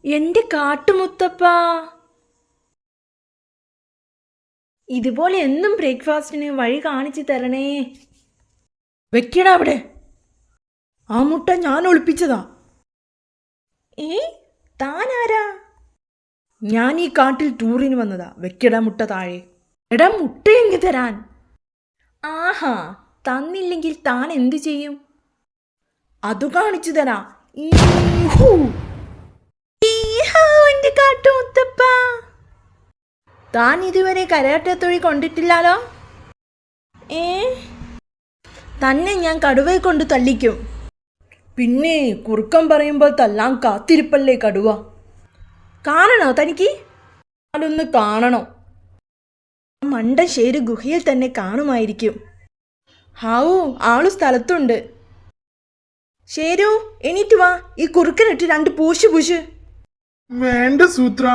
എന്റെ കാട്ടുമുത്തപ്പ, ഇതുപോലെ എന്നും ബ്രേക്ക്ഫാസ്റ്റിന് വഴി കാണിച്ചു തരണേ. വെക്കടാ അവിടെ. ആ മുട്ട ഞാൻ ഒളിപ്പിച്ചതാ. താനാരാ? ഞാൻ ഈ കാട്ടിൽ ടൂറിന് വന്നതാ. വെക്കടാ മുട്ട താഴെ. എടാ, മുട്ട എങ്ങി തരാൻ. ആഹാ, തന്നില്ലെങ്കിൽ താൻ എന്തു ചെയ്യും? അതു കാണിച്ചു തരാ. എന്റെ കാട്ടുമുത്തപ്പ, താൻ ഇതുവരെ കരാട്ടത്തൊഴി കൊണ്ടിട്ടില്ലാലോ. തന്നെ ഞാൻ കടുവയെ കൊണ്ട് തല്ലിക്കും. പിന്നെ കുറുക്കം പറയുമ്പോൾ തല്ലാൻ കാത്തിരിപ്പല്ലേ കടുവ. കാണണോ തനിക്ക്? അതൊന്ന് കാണണോ? മണ്ടൻ ശേരു ഗുഹയിൽ തന്നെ കാണുമായിരിക്കും. ഹാവൂ, ആളു സ്ഥലത്തുണ്ട്. ശേരു, എണീറ്റ് വാ. ഈ കുറുക്കനിട്ട് 2 പൂശ്. വേണ്ട സൂത്ര.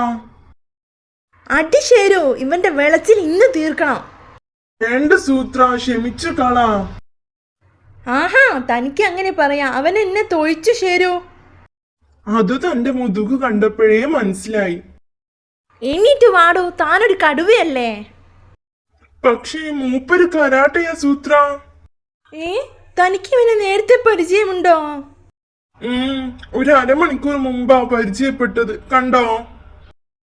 അടി ശേരു, ഇവന്റെ വെളച്ചിൽ ഇന്ന് തീർക്കണം. വേണ്ട സൂത്ര, ക്ഷമിച്ചു കളാ. ആഹാ, തനിക്ക് അങ്ങനെ പറയാം. അവൻ എന്നെ തൊഴിച്ചു ശേരു. അത് തന്റെ മുതുകു കണ്ടപ്പോഴേ മനസ്സിലായി. എണീറ്റ് വാടോ, താനൊരു കടുവയല്ലേ. പക്ഷേ മൂപ്പര് കരാട്ടയാ സൂത്ര. തനിക്ക് ഇവനെ നേരത്തെ പരിചയമുണ്ടോ? ഒരു അരമണിക്കൂർ മുമ്പാ പരിചയപ്പെട്ടത്. കണ്ടോ?